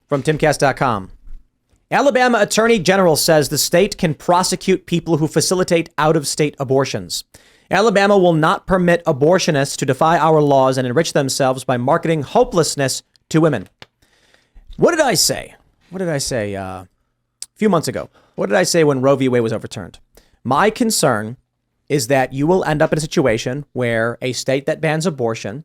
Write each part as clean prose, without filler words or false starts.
from Timcast.com. Alabama Attorney General says the state can prosecute people who facilitate out-of-state abortions. Alabama will not permit abortionists to defy our laws and enrich themselves by marketing hopelessness to women. What did I say? A few months ago? What did I say when Roe v. Wade was overturned? My concern is that you will end up in a situation where a state that bans abortion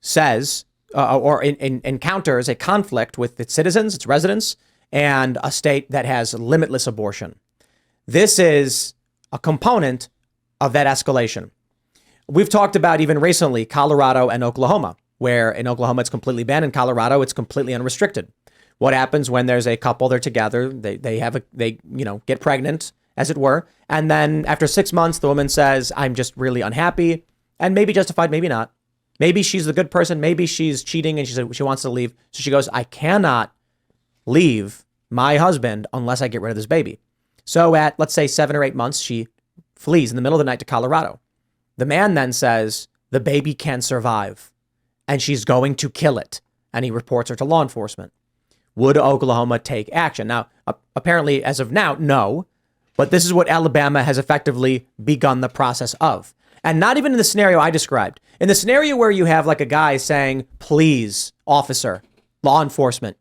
says encounters a conflict with its citizens, its residents, and a state that has limitless abortion. This is a component of that escalation. We've talked about even recently Colorado and Oklahoma, where in Oklahoma it's completely banned, in Colorado it's completely unrestricted. What happens when there's a couple, they're together, they get pregnant, as it were, and then after 6 months the woman says, I'm just really unhappy, and maybe justified, maybe not. Maybe she's the good person, maybe she's cheating and she wants to leave. So she goes, I cannot leave my husband unless I get rid of this baby. So at, let's say, 7 or 8 months, she flees in the middle of the night to Colorado. The man then says, the baby can survive and she's going to kill it. And he reports her to law enforcement. Would Oklahoma take action? Now, apparently, as of now, no. But this is what Alabama has effectively begun the process of. And not even in the scenario I described. In the scenario where you have like a guy saying, please, officer, law enforcement,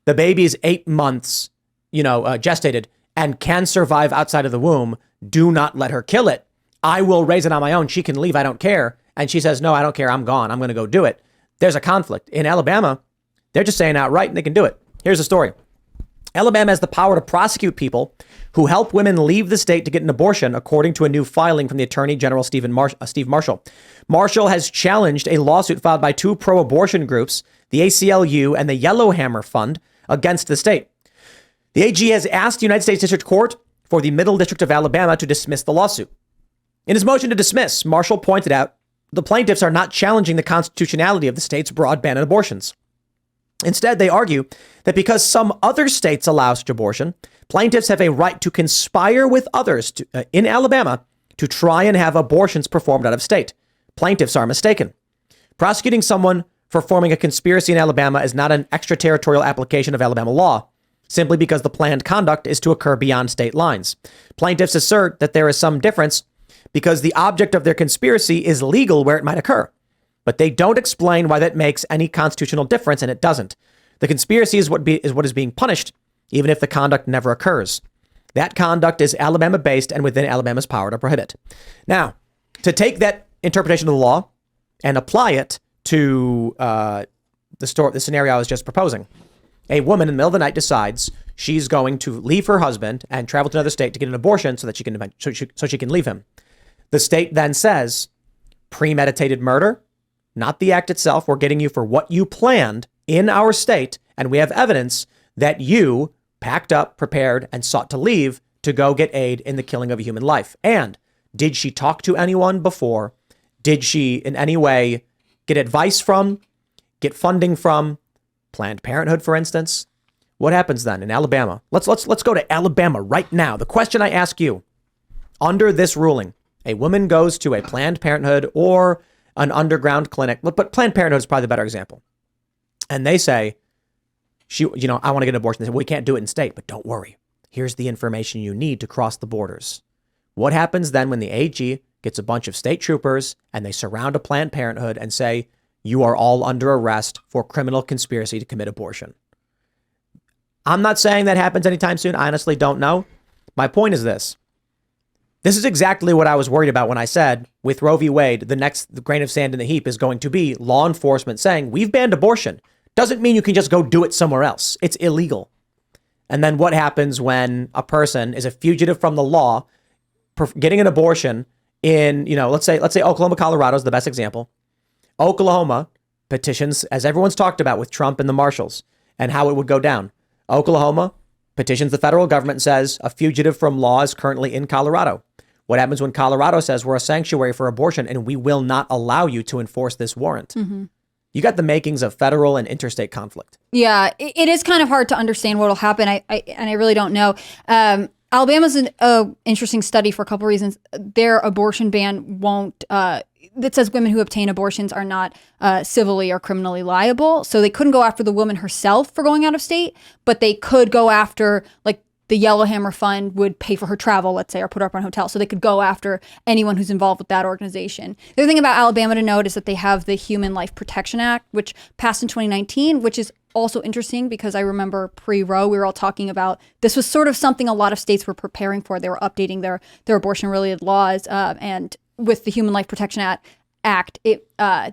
the baby is 8 months, gestated and can survive outside of the womb. Do not let her kill it. I will raise it on my own. She can leave. I don't care. And she says, no, I don't care. I'm gone. I'm going to go do it. There's a conflict. In Alabama, they're just saying outright they can do it. Here's the story. Alabama has the power to prosecute people who help women leave the state to get an abortion, according to a new filing from the Attorney General, Steve Marshall. Marshall has challenged a lawsuit filed by two pro-abortion groups, the ACLU and the Yellowhammer Fund, against the state. The AG has asked the United States District Court for the Middle District of Alabama to dismiss the lawsuit. In his motion to dismiss, Marshall pointed out the plaintiffs are not challenging the constitutionality of the state's broad ban on abortions. Instead, they argue that because some other states allow such abortion, plaintiffs have a right to conspire with others in Alabama to try and have abortions performed out of state. Plaintiffs are mistaken. Prosecuting someone for forming a conspiracy in Alabama is not an extraterritorial application of Alabama law, simply because the planned conduct is to occur beyond state lines. Plaintiffs assert that there is some difference because the object of their conspiracy is legal where it might occur. But they don't explain why that makes any constitutional difference, and it doesn't. The conspiracy is what is being punished, even if the conduct never occurs. That conduct is Alabama-based and within Alabama's power to prohibit. Now, to take that interpretation of the law and apply it to the scenario I was just proposing, a woman in the middle of the night decides she's going to leave her husband and travel to another state to get an abortion so that she can leave him. The state then says, premeditated murder. Not the act itself. We're getting you for what you planned in our state. And we have evidence that you packed up, prepared, and sought to leave to go get aid in the killing of a human life. And did she talk to anyone before? Did she in any way get advice from, get funding from Planned Parenthood, for instance? What happens then in Alabama? Let's go to Alabama right now. The question I ask you, under this ruling, a woman goes to a Planned Parenthood or an underground clinic, but Planned Parenthood is probably the better example. And they say, I want to get an abortion. They say, well, we can't do it in state, but don't worry. Here's the information you need to cross the borders. What happens then when the AG gets a bunch of state troopers and they surround a Planned Parenthood and say, you are all under arrest for criminal conspiracy to commit abortion? I'm not saying that happens anytime soon. I honestly don't know. My point is this. This is exactly what I was worried about when I said with Roe v. Wade, the grain of sand in the heap is going to be law enforcement saying we've banned abortion. Doesn't mean you can just go do it somewhere else. It's illegal. And then what happens when a person is a fugitive from the law, getting an abortion in, let's say Oklahoma, Colorado is the best example. Oklahoma petitions, as everyone's talked about with Trump and the marshals and how it would go down. Oklahoma petitions the federal government and says a fugitive from law is currently in Colorado. What happens when Colorado says we're a sanctuary for abortion and we will not allow you to enforce this warrant? Mm-hmm. You got the makings of federal and interstate conflict. Yeah, it is kind of hard to understand what will happen. I really don't know. Alabama's an interesting study for a couple reasons. Their abortion ban won't that says women who obtain abortions are not civilly or criminally liable. So they couldn't go after the woman herself for going out of state, but they could go after, like, the Yellowhammer Fund would pay for her travel, let's say, or put her up on a hotel. So they could go after anyone who's involved with that organization. The other thing about Alabama to note is that they have the Human Life Protection Act, which passed in 2019, which is also interesting because I remember pre-Roe, we were all talking about, this was sort of something a lot of states were preparing for. They were updating their abortion-related laws. And with the Human Life Protection Act, it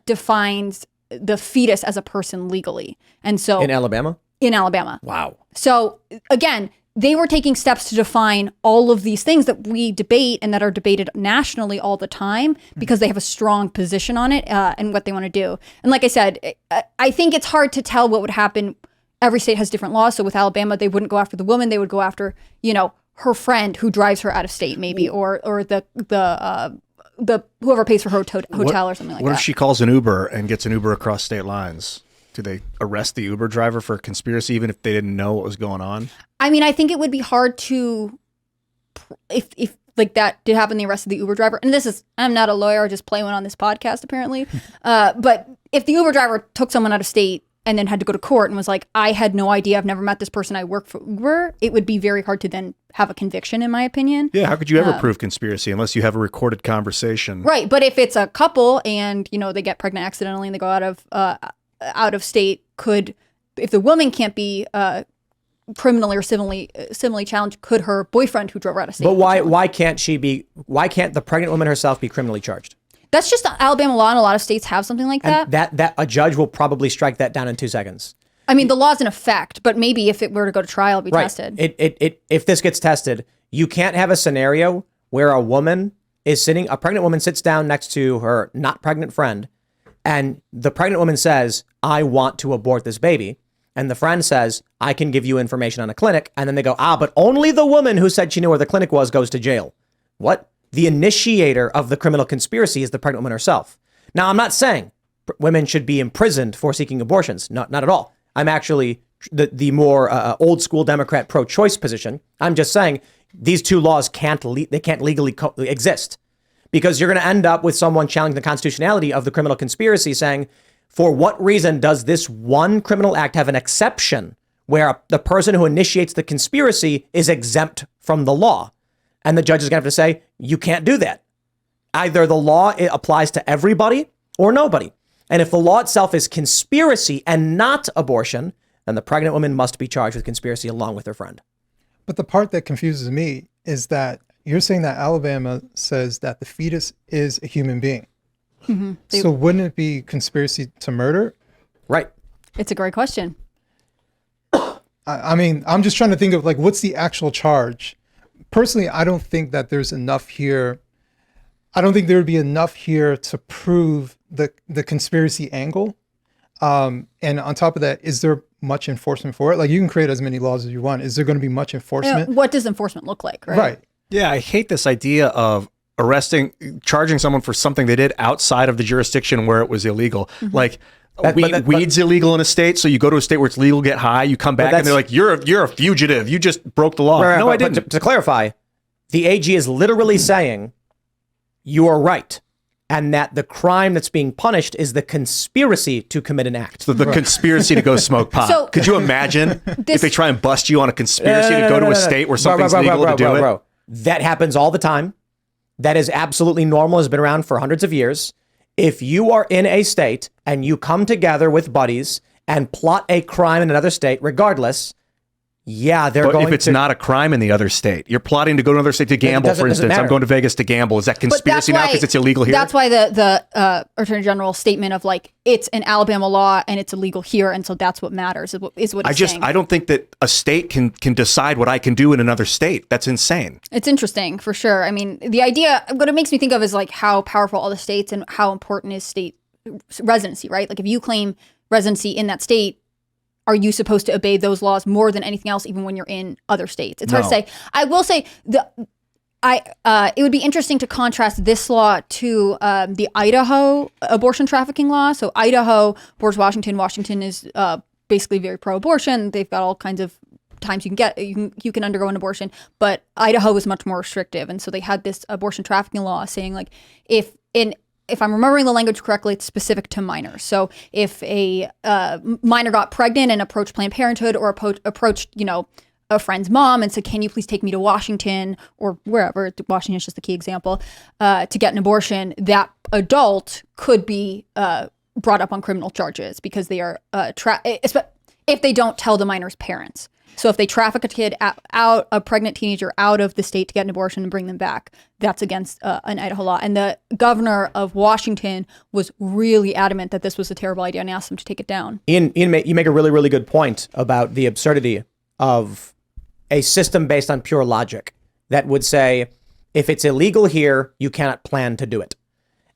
defines the fetus as a person legally. And so in Alabama? In Alabama. Wow. So again, they were taking steps to define all of these things that we debate and that are debated nationally all the time because they have a strong position on it and what they want to do. And like I said, I think it's hard to tell what would happen. Every state has different laws. So with Alabama, they wouldn't go after the woman. They would go after, her friend who drives her out of state, maybe, or the whoever pays for her hotel or something like that. What if she calls an Uber and gets an Uber across state lines? Do they arrest the Uber driver for conspiracy even if they didn't know what was going on? I mean, I think it would be hard to, if like that did happen, the arrest of the Uber driver. And I'm not a lawyer, I just play one on this podcast apparently. But if the Uber driver took someone out of state and then had to go to court and was like, I had no idea, I've never met this person, I work for Uber, it would be very hard to then have a conviction, in my opinion. Yeah, how could you ever prove conspiracy unless you have a recorded conversation? Right, but if it's a couple and, they get pregnant accidentally and they go out of state, if the woman can't be criminally or civilly challenged, could her boyfriend who drove her out of state? But why can't the pregnant woman herself be criminally charged? That's just Alabama law, and a lot of states have something like that. And that a judge will probably strike that down in 2 seconds. I mean, the law's in effect, but maybe if it were to go to trial, it'd be tested. If this gets tested, you can't have a scenario where a pregnant woman sits down next to her not pregnant friend, and the pregnant woman says, I want to abort this baby. And the friend says, I can give you information on a clinic. And then they go, but only the woman who said she knew where the clinic was goes to jail. What? The initiator of the criminal conspiracy is the pregnant woman herself. Now, I'm not saying women should be imprisoned for seeking abortions. Not at all. I'm actually the more old school Democrat pro-choice position. I'm just saying these two laws can't legally exist, because you're going to end up with someone challenging the constitutionality of the criminal conspiracy, saying, for what reason does this one criminal act have an exception where the person who initiates the conspiracy is exempt from the law? And the judge is going to have to say, you can't do that. Either the law applies to everybody or nobody. And if the law itself is conspiracy and not abortion, then the pregnant woman must be charged with conspiracy along with her friend. But the part that confuses me is that you're saying that Alabama says that the fetus is a human being. Mm-hmm. So wouldn't it be conspiracy to murder? Right. It's a great question. I mean, I'm just trying to think of what's the actual charge? Personally, I don't think that there's enough here. I don't think there would be enough here to prove the conspiracy angle. And on top of that, is there much enforcement for it? You can create as many laws as you want. Is there going to be much enforcement? What does enforcement look like? Right. Yeah, I hate this idea of charging someone for something they did outside of the jurisdiction where it was illegal. Mm-hmm. Weed's illegal in a state, so you go to a state where it's legal, get high, you come back and they're like, you're a fugitive. You just broke the law. Right, no, I didn't. But to clarify, the AG is literally saying you are right, and that the crime that's being punished is the conspiracy to commit an act. So the conspiracy to go smoke pot. So, could you imagine if they try and bust you on a conspiracy to go to a state where something's legal to do it? That happens all the time. That is absolutely normal, has been around for hundreds of years. If you are in a state and you come together with buddies and plot a crime in another state, regardless, yeah, they're going to... But if it's not a crime in the other state, you're plotting to go to another state to gamble, for instance. I'm going to Vegas to gamble. Is that conspiracy now because it's illegal here? That's why the Attorney General's statement of it's an Alabama law and it's illegal here, and so that's what matters, is what he's saying. I don't think that a state can decide what I can do in another state. That's insane. It's interesting, for sure. I mean, the idea, what it makes me think of is how powerful all the states and how important is state residency, right? If you claim residency in that state, are you supposed to obey those laws more than anything else, even when you're in other states? It's hard to say. I will say it would be interesting to contrast this law to the Idaho abortion trafficking law. So Idaho borders Washington. Washington is basically very pro-abortion. They've got all kinds of times you can undergo an abortion, but Idaho is much more restrictive, and so they had this abortion trafficking law saying if if I'm remembering the language correctly, it's specific to minors. So if a minor got pregnant and approached Planned Parenthood or approached, a friend's mom and said, can you please take me to Washington or wherever, Washington is just the key example, to get an abortion, that adult could be brought up on criminal charges because they are, if they don't tell the minor's parents. So if they traffic a kid a pregnant teenager out of the state to get an abortion and bring them back, that's against an Idaho law. And the governor of Washington was really adamant that this was a terrible idea and asked them to take it down. Ian, you make a really, really good point about the absurdity of a system based on pure logic that would say, if it's illegal here, you cannot plan to do it.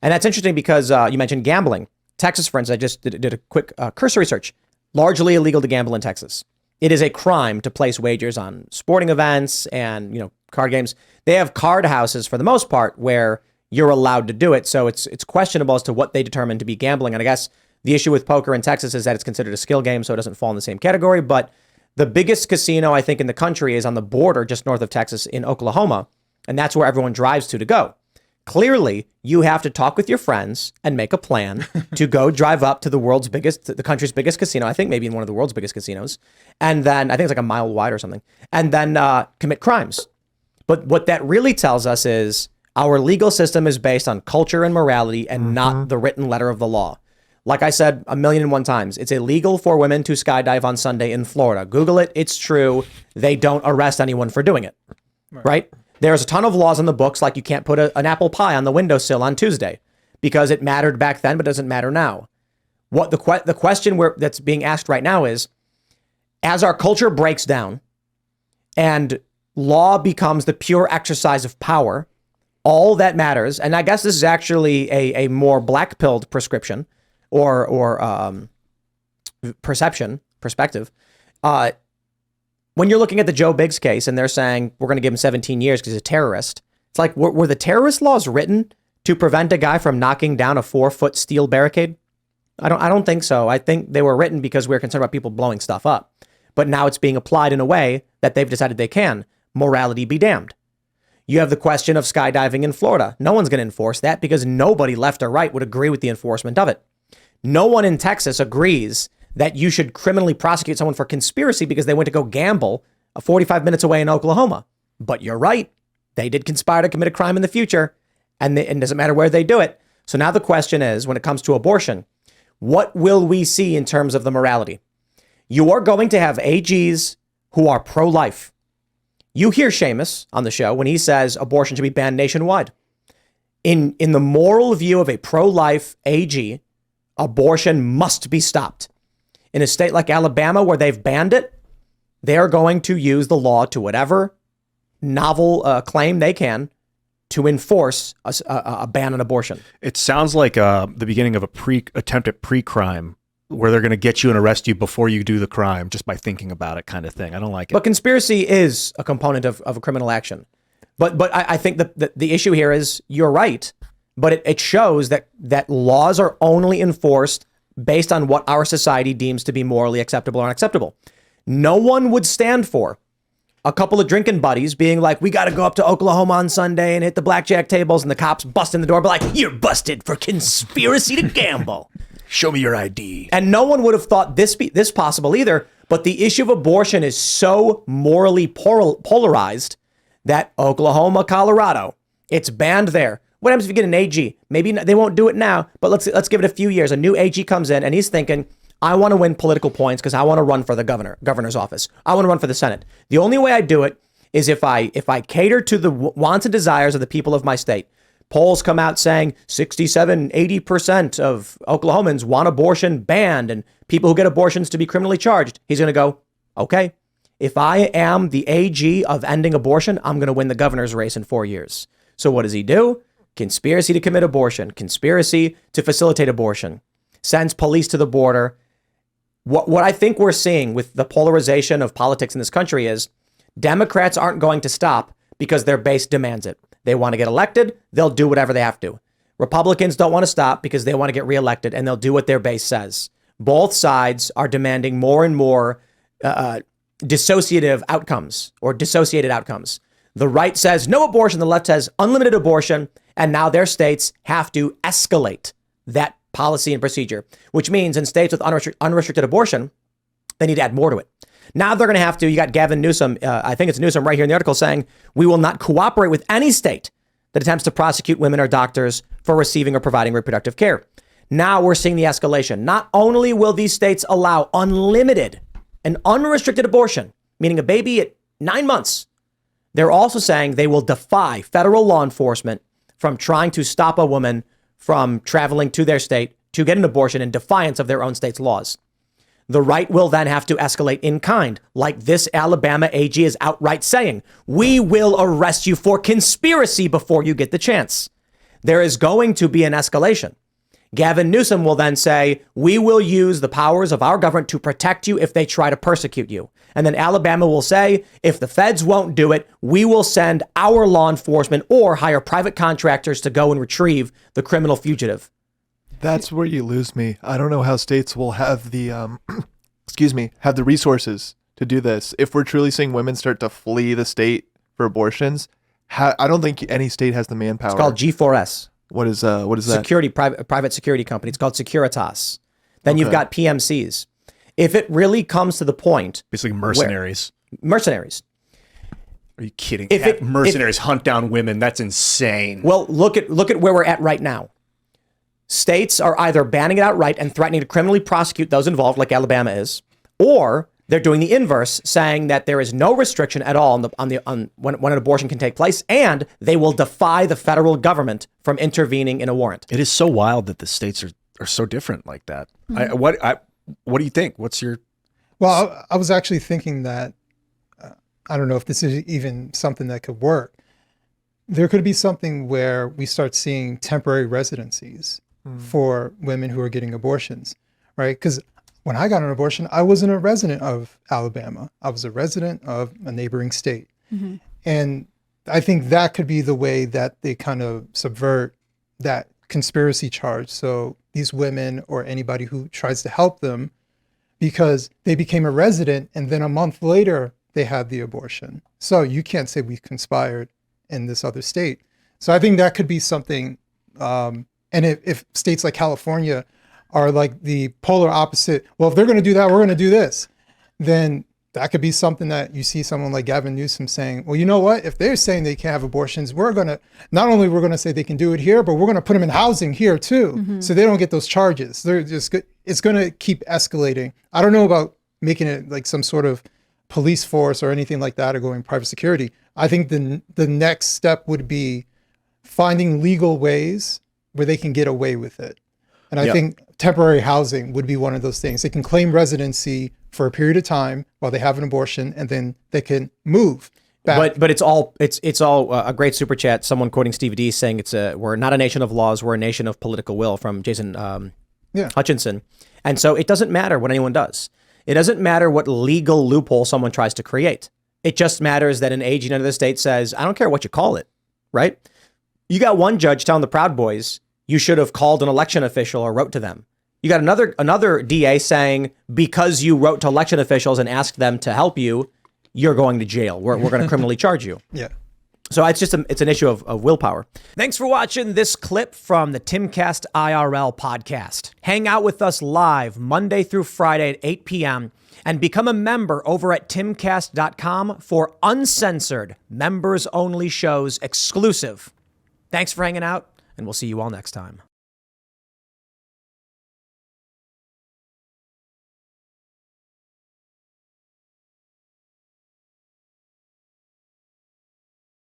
And that's interesting because you mentioned gambling. Texas, for instance, I just did a quick cursory search. Largely illegal to gamble in Texas. It is a crime to place wagers on sporting events and, card games. They have card houses for the most part where you're allowed to do it. So it's questionable as to what they determine to be gambling. And I guess the issue with poker in Texas is that it's considered a skill game, so it doesn't fall in the same category. But the biggest casino, I think, in the country is on the border just north of Texas in Oklahoma. And that's where everyone drives to go. Clearly, you have to talk with your friends and make a plan to go drive up to the country's biggest casino. I think maybe in one of the world's biggest casinos. And then I think it's like a mile wide or something. And then commit crimes. But what that really tells us is our legal system is based on culture and morality and not the written letter of the law. Like I said 1,000,001 times, it's illegal for women to skydive on Sunday in Florida. Google it. It's true. They don't arrest anyone for doing it. Right? There's a ton of laws in the books, like you can't put an apple pie on the windowsill on Tuesday because it mattered back then, but doesn't matter now. What the question that's being asked right now is, as our culture breaks down and law becomes the pure exercise of power, all that matters, and I guess this is actually a more black-pilled prescription or perspective. When you're looking at the Joe Biggs case and they're saying we're going to give him 17 years because he's a terrorist, it's like, were the terrorist laws written to prevent a guy from knocking down a 4-foot steel barricade? I don't think so. I think they were written because we're concerned about people blowing stuff up. But now it's being applied in a way that they've decided they can. Morality be damned. You have the question of skydiving in Florida. No one's going to enforce that because nobody left or right would agree with the enforcement of it. No one in Texas agrees that you should criminally prosecute someone for conspiracy because they went to go gamble 45 minutes away in Oklahoma. But you're right. They did conspire to commit a crime in the future, and it doesn't matter where they do it. So now the question is, when it comes to abortion, what will we see in terms of the morality? You are going to have AGs who are pro-life. You hear Seamus on the show when he says abortion should be banned nationwide. In the moral view of a pro-life AG, abortion must be stopped. In a state like Alabama, where they've banned it, they're going to use the law to whatever novel claim they can to enforce a ban on abortion. It sounds like the beginning of a attempt at pre-crime, where they're going to get you and arrest you before you do the crime just by thinking about it, kind of thing. I don't like it. But conspiracy is a component of a criminal action. But I think the issue here is you're right, but it shows that laws are only enforced based on what our society deems to be morally acceptable or unacceptable. No one would stand for a couple of drinking buddies being like, we got to go up to Oklahoma on Sunday and hit the blackjack tables, and the cops bust in the door, but like, you're busted for conspiracy to gamble. Show me your ID. And no one would have thought this possible either. But the issue of abortion is so morally polarized that Oklahoma, Colorado, it's banned there. What happens if you get an AG? Maybe they won't do it now, but let's give it a few years. A new AG comes in and he's thinking, I want to win political points because I want to run for the governor's office. I want to run for the Senate. The only way I do it is if I cater to the wants and desires of the people of my state. Polls come out saying 67, 80% of Oklahomans want abortion banned and people who get abortions to be criminally charged. He's going to go, okay, if I am the AG of ending abortion, I'm going to win the governor's race in 4 years. So what does he do? Conspiracy to commit abortion, conspiracy to facilitate abortion, sends police to the border. What I think we're seeing with the polarization of politics in this country is Democrats aren't going to stop because their base demands it. They want to get elected, they'll do whatever they have to. Republicans don't want to stop because they want to get reelected, and they'll do what their base says. Both sides are demanding more and more dissociative outcomes or dissociated outcomes. The right says no abortion, the left says unlimited abortion, And now their states have to escalate that policy and procedure, which means in states with unrestricted abortion, they need to add more to it. Now they're going to have to, you got Gavin Newsom, I think it's Newsom right here in the article saying, we will not cooperate with any state that attempts to prosecute women or doctors for receiving or providing reproductive care. Now we're seeing the escalation. Not only will these states allow unlimited and unrestricted abortion, meaning a baby at 9 months, they're also saying they will defy federal law enforcement from trying to stop a woman from traveling to their state to get an abortion in defiance of their own state's laws. The right will then have to escalate in kind, like this Alabama AG is outright saying, we will arrest you for conspiracy before you get the chance. There is going to be an escalation. Gavin Newsom will then say, we will use the powers of our government to protect you if they try to persecute you. And then Alabama will say, if the feds won't do it, we will send our law enforcement or hire private contractors to go and retrieve the criminal fugitive. That's where you lose me. I don't know how states will have the, have the resources to do this. If we're truly seeing women start to flee the state for abortions, I don't think any state has the manpower. It's called G4S. What is that? Security, private security company. It's called Securitas. Then you've got PMCs. If it really comes to the point, basically mercenaries. Mercenaries. Are you kidding? If mercenaries hunt down women, that's insane. Well, look at where we're at right now. States are either banning it outright and threatening to criminally prosecute those involved, like Alabama is, or they're doing the inverse, saying that there is no restriction at all on when an abortion can take place, and they will defy the federal government from intervening in a warrant. It is so wild that the states are so different like that. Mm-hmm. What do you think? What's your? Well, I was actually thinking that I don't know if this is even something that could work. There could be something where we start seeing temporary residencies for women who are getting abortions, right? Because when I got an abortion, I wasn't a resident of Alabama. I was a resident of a neighboring state. Mm-hmm. And I think that could be the way that they kind of subvert that conspiracy charge. So these women or anybody who tries to help them, because they became a resident and then a month later they had the abortion. So you can't say we conspired in this other state. So I think that could be something. And if states like California are like the polar opposite, well, if they're going to do that, we're going to do this, then that could be something that you see someone like Gavin Newsom saying, well, you know what? If they're saying they can't have abortions, we're going to, not only we're going to say they can do it here, but we're going to put them in housing here too. Mm-hmm. So they don't get those charges. They're just, it's going to keep escalating. I don't know about making it like some sort of police force or anything like that or going private security. I think the next step would be finding legal ways where they can get away with it. And I think temporary housing would be one of those things. They can claim residency for a period of time while they have an abortion, and then they can move back. But it's all a great super chat. Someone quoting Steve D saying we're not a nation of laws, we're a nation of political will, from Jason Hutchinson. And so it doesn't matter what anyone does. It doesn't matter what legal loophole someone tries to create. It just matters that an AG in another state says, I don't care what you call it, right? You got one judge telling the Proud Boys, you should have called an election official or wrote to them. You got another DA saying, because you wrote to election officials and asked them to help you, you're going to jail. We're going to criminally charge you. Yeah. So it's an issue of willpower. Thanks for watching this clip from the Timcast IRL podcast. Hang out with us live Monday through Friday at 8 p.m. and become a member over at timcast.com for uncensored, members-only shows exclusive. Thanks for hanging out, and we'll see you all next time.